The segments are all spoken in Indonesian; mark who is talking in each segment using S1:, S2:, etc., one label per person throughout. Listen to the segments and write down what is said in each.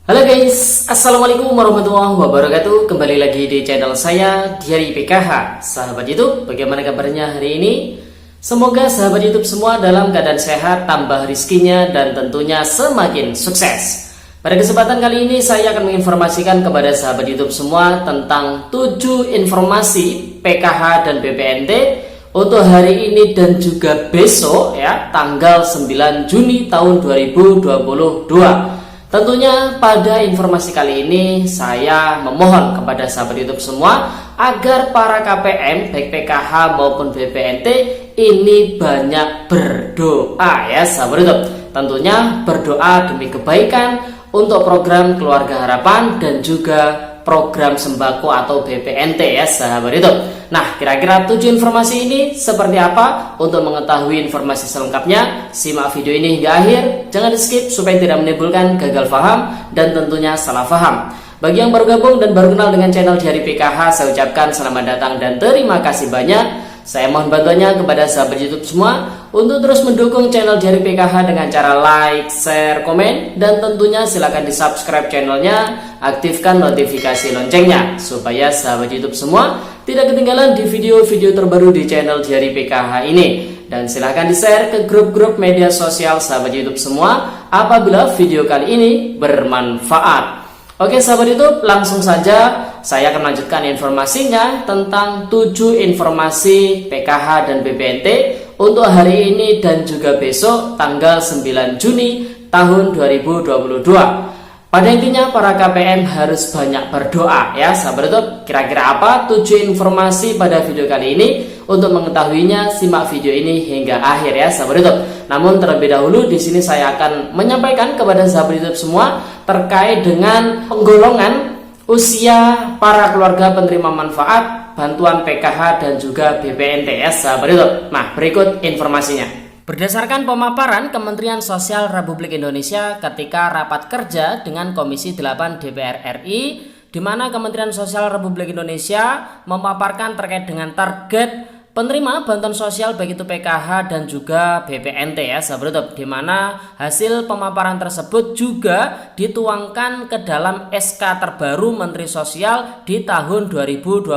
S1: Halo guys, Assalamualaikum warahmatullahi wabarakatuh. Kembali lagi di channel saya Diary PKH. Sahabat YouTube, bagaimana kabarnya hari ini? Semoga sahabat YouTube semua dalam keadaan sehat, tambah rizkinya, dan tentunya semakin sukses. Pada kesempatan kali ini saya akan menginformasikan kepada sahabat YouTube semua tentang 7 informasi PKH dan BPNT untuk hari ini dan juga besok ya, tanggal 9 Juni tahun 2022. Tentunya pada informasi kali ini saya memohon kepada sahabat YouTube semua agar para KPM baik PKH maupun BPNT ini banyak berdoa ya sahabat YouTube. Tentunya berdoa demi kebaikan untuk program Keluarga Harapan dan juga program sembako atau BPNT ya sahabat YouTube. Nah, kira-kira 7 informasi ini seperti apa? Untuk mengetahui informasi selengkapnya, simak video ini hingga akhir. Jangan di skip supaya tidak menimbulkan gagal paham dan tentunya salah paham. Bagi yang baru gabung dan baru kenal dengan channel Diary PKH, saya ucapkan selamat datang dan terima kasih banyak. Saya mohon bantuannya kepada sahabat YouTube semua untuk terus mendukung channel Diary PKH dengan cara like, share, komen, dan tentunya silakan di subscribe channelnya, aktifkan notifikasi loncengnya supaya sahabat YouTube semua tidak ketinggalan di video-video terbaru di channel Diary PKH ini. Dan silahkan di-share ke grup-grup media sosial sahabat YouTube semua apabila video kali ini bermanfaat. Oke sahabat YouTube, langsung saja saya akan melanjutkan informasinya tentang 7 informasi PKH dan BPNT untuk hari ini dan juga besok tanggal 9 Juni tahun 2022. Pada intinya para KPM harus banyak berdoa ya sahabat YouTube. Kira-kira apa 7 informasi pada video kali ini? Untuk mengetahuinya simak video ini hingga akhir ya sahabat YouTube. Namun terlebih dahulu di sini saya akan menyampaikan kepada sahabat YouTube semua terkait dengan penggolongan usia para keluarga penerima manfaat bantuan PKH dan juga BPNT ya sahabat YouTube. Nah, berikut informasinya. Berdasarkan pemaparan Kementerian Sosial Republik Indonesia ketika rapat kerja dengan Komisi 8 DPR RI, di mana Kementerian Sosial Republik Indonesia memaparkan terkait dengan target penerima bantuan sosial baik itu PKH dan juga BPNT ya sahabat YouTube, di mana hasil pemaparan tersebut juga dituangkan ke dalam SK terbaru Menteri Sosial di tahun 2022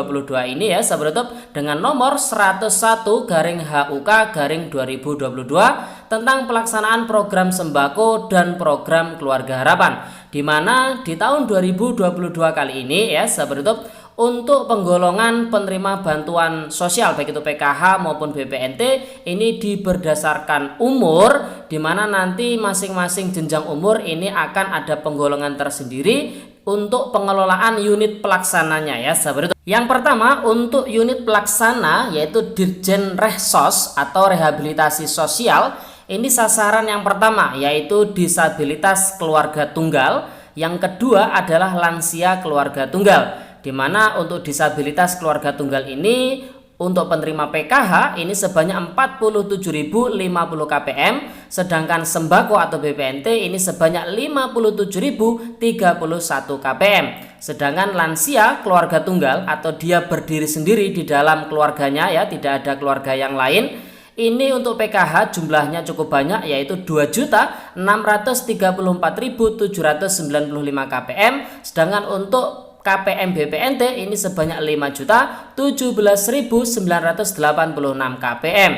S1: ini ya sahabat YouTube, dengan nomor 101/HUK/2022 tentang pelaksanaan program sembako dan program Keluarga Harapan, di mana di tahun 2022 kali ini ya sahabat YouTube, untuk penggolongan penerima bantuan sosial baik itu PKH maupun BPNT ini berdasarkan umur, di mana nanti masing-masing jenjang umur ini akan ada penggolongan tersendiri untuk pengelolaan unit pelaksananya ya sahabat. Yang pertama untuk unit pelaksana yaitu Dirjen Rehsos atau Rehabilitasi Sosial. Ini sasaran yang pertama yaitu disabilitas keluarga tunggal. Yang kedua adalah lansia keluarga tunggal, di mana untuk disabilitas keluarga tunggal ini untuk penerima PKH ini sebanyak 47.050 KPM, sedangkan sembako atau BPNT ini sebanyak 57.031 KPM. Sedangkan lansia keluarga tunggal atau dia berdiri sendiri di dalam keluarganya ya, tidak ada keluarga yang lain. Ini untuk PKH jumlahnya cukup banyak yaitu 2.634.795 KPM, sedangkan untuk KPM BPNT ini sebanyak 5.017.986 KPM.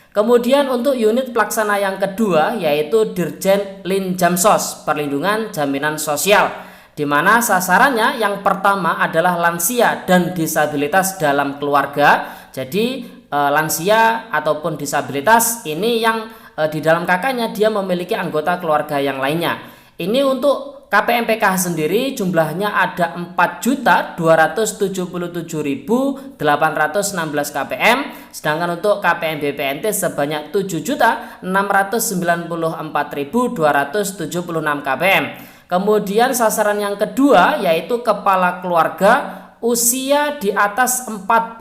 S1: Kemudian untuk unit pelaksana yang kedua yaitu Dirjen Linjamsos, Perlindungan Jaminan Sosial, di mana sasarannya yang pertama adalah lansia dan disabilitas dalam keluarga. Jadi lansia ataupun disabilitas ini yang di dalam kakaknya dia memiliki anggota keluarga yang lainnya. Ini untuk KPM PKH sendiri jumlahnya ada 4.277.816 KPM, sedangkan untuk KPM BPNT sebanyak 7.694.276 KPM. Kemudian sasaran yang kedua yaitu kepala keluarga usia di atas 40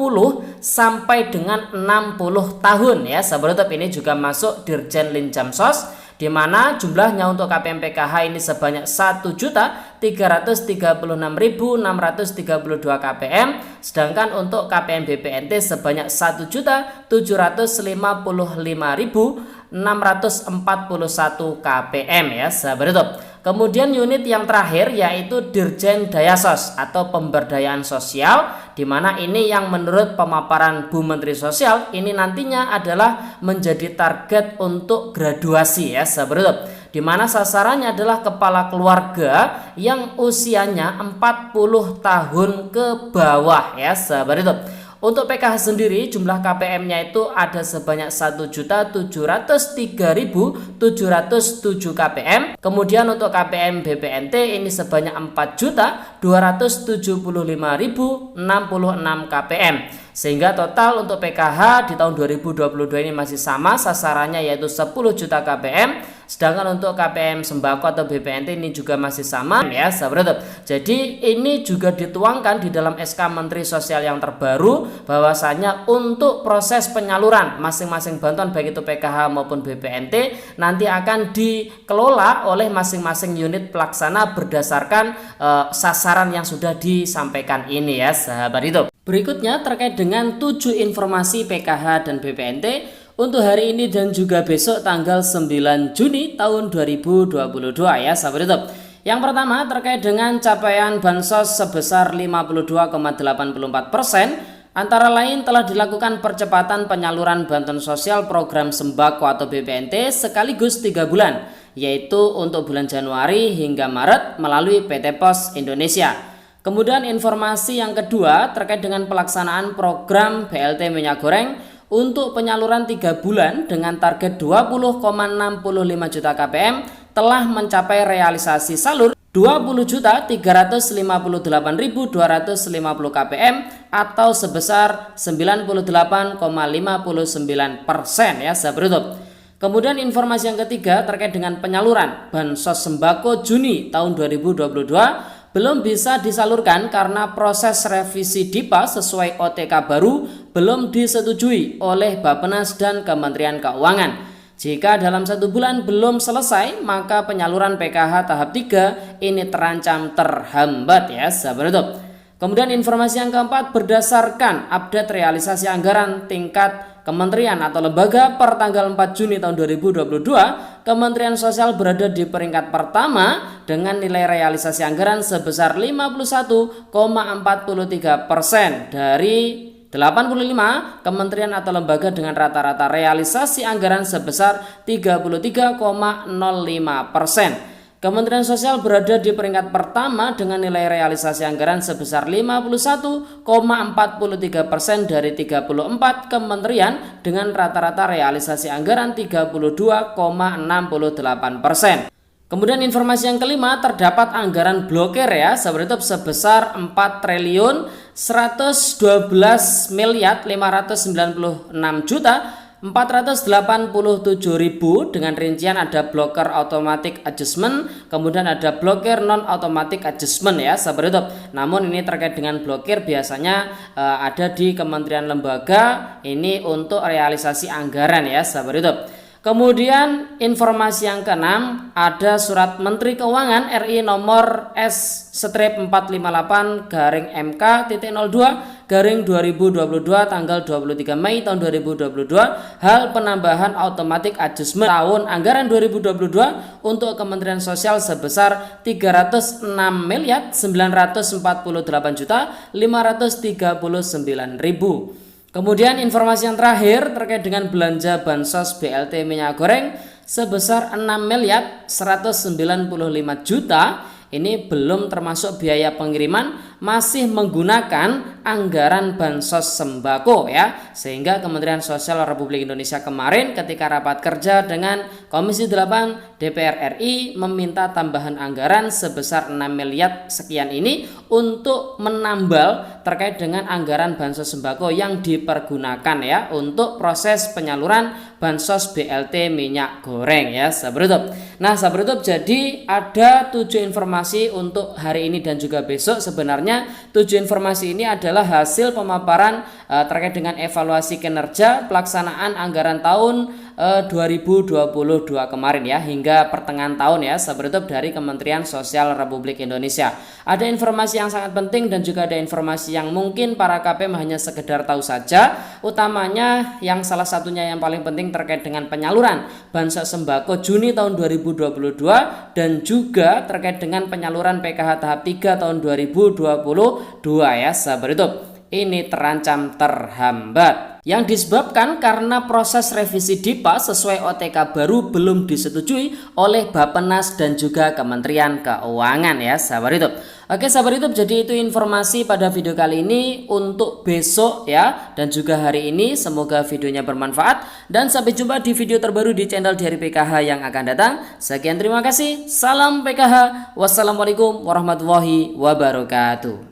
S1: sampai dengan 60 tahun ya sahabat YouTube, ini juga masuk Dirjen Linjamsos, di mana jumlahnya untuk KPM PKH ini sebanyak 1.336.632 KPM, sedangkan untuk KPM BPNT sebanyak 1.755.641 KPM ya sahabat YouTube. Kemudian unit yang terakhir yaitu Dirjen Dayasos atau pemberdayaan sosial, di mana ini yang menurut pemaparan Bu Menteri Sosial ini nantinya adalah menjadi target untuk graduasi ya sahabat YouTube, di mana sasarannya adalah kepala keluarga yang usianya 40 tahun ke bawah ya sahabat YouTube. Untuk PKH sendiri jumlah KPM-nya itu ada sebanyak 1.703.707 KPM. Kemudian untuk KPM BPNT ini sebanyak 4.275.066 KPM. Sehingga total untuk PKH di tahun 2022 ini masih sama, sasarannya yaitu 10 juta KPM. Sedangkan untuk KPM sembako atau BPNT ini juga masih sama ya sahabat. Jadi ini juga dituangkan di dalam SK Menteri Sosial yang terbaru, bahwasanya untuk proses penyaluran masing-masing bantuan baik itu PKH maupun BPNT nanti akan dikelola oleh masing-masing unit pelaksana berdasarkan sasaran yang sudah disampaikan ini ya sahabat itu. Berikutnya terkait dengan 7 informasi PKH dan BPNT untuk hari ini dan juga besok tanggal 9 Juni tahun 2022 ya sahabat YouTube. Yang pertama terkait dengan capaian bansos sebesar 52,84%, antara lain telah dilakukan percepatan penyaluran bantuan sosial program sembako atau BPNT sekaligus 3 bulan, yaitu untuk bulan Januari hingga Maret melalui PT Pos Indonesia. Kemudian informasi yang kedua terkait dengan pelaksanaan program BLT minyak goreng untuk penyaluran 3 bulan dengan target 20,65 juta KPM telah mencapai realisasi salur 20.358.250 KPM atau sebesar 98,59% ya sahabat YouTube. Kemudian informasi yang ketiga terkait dengan penyaluran bansos sembako Juni tahun 2022 belum bisa disalurkan karena proses revisi DIPA sesuai OTK baru belum disetujui oleh Bappenas dan Kementerian Keuangan. Jika dalam 1 bulan belum selesai, maka penyaluran PKH tahap 3 ini terancam terhambat ya sahabat YouTube. Kemudian informasi yang keempat berdasarkan update realisasi anggaran tingkat kementerian atau lembaga per tanggal 4 Juni tahun 2022, Kementerian Sosial berada di peringkat pertama dengan nilai realisasi anggaran sebesar 51,43% dari 85 kementerian atau lembaga dengan rata-rata realisasi anggaran sebesar 33,05%. Kementerian Sosial berada di peringkat pertama dengan nilai realisasi anggaran sebesar 51,43% dari 34 kementerian dengan rata-rata realisasi anggaran 32,68%. Kemudian informasi yang kelima terdapat anggaran blokir ya sahabat YouTube sebesar 4.112.596.487.000 dengan rincian ada blocker automatic adjustment, kemudian ada blocker non automatic adjustment ya sahabat YouTube. Namun ini terkait dengan blokir biasanya ada di kementerian lembaga ini untuk realisasi anggaran ya sahabat YouTube. Kemudian informasi yang keenam ada surat Menteri Keuangan RI nomor S-14/MK-02/2022 tanggal 23 Mei tahun 2022 hal penambahan automatic adjustment tahun anggaran 2022 untuk Kementerian Sosial sebesar 306.948.539.000. Kemudian informasi yang terakhir terkait dengan belanja bansos BLT minyak goreng sebesar 6.195 juta. Ini belum termasuk biaya pengiriman, masih menggunakan anggaran bansos sembako ya. Sehingga Kementerian Sosial Republik Indonesia kemarin ketika rapat kerja dengan Komisi 8 DPR RI meminta tambahan anggaran sebesar 6 miliar sekian ini untuk menambal terkait dengan anggaran bansos sembako yang dipergunakan ya untuk proses penyaluran bansos BLT minyak goreng ya sahabat YouTube. Nah sahabat YouTube, jadi ada 7 informasi untuk hari ini dan juga besok. Sebenarnya 7 informasi ini adalah hasil pemaparan terkait dengan evaluasi kinerja pelaksanaan anggaran tahun 2022 kemarin ya, hingga pertengahan tahun ya, sahabat YouTube, dari Kementerian Sosial Republik Indonesia. Ada informasi yang sangat penting dan juga ada informasi yang mungkin para KPM hanya sekedar tahu saja, utamanya yang salah satunya yang paling penting terkait dengan penyaluran bansos sembako Juni tahun 2022 dan juga terkait dengan penyaluran PKH tahap 3 tahun 2022 ya, sahabat YouTube. Ini terancam terhambat yang disebabkan karena proses revisi DIPA sesuai OTK baru belum disetujui oleh Bappenas dan juga Kementerian Keuangan ya, sahabat YouTube. Oke sahabat YouTube, jadi itu informasi pada video kali ini untuk besok ya, dan juga hari ini. Semoga videonya bermanfaat dan sampai jumpa di video terbaru di channel Diari PKH yang akan datang. Sekian, terima kasih, salam PKH, wassalamualaikum warahmatullahi wabarakatuh.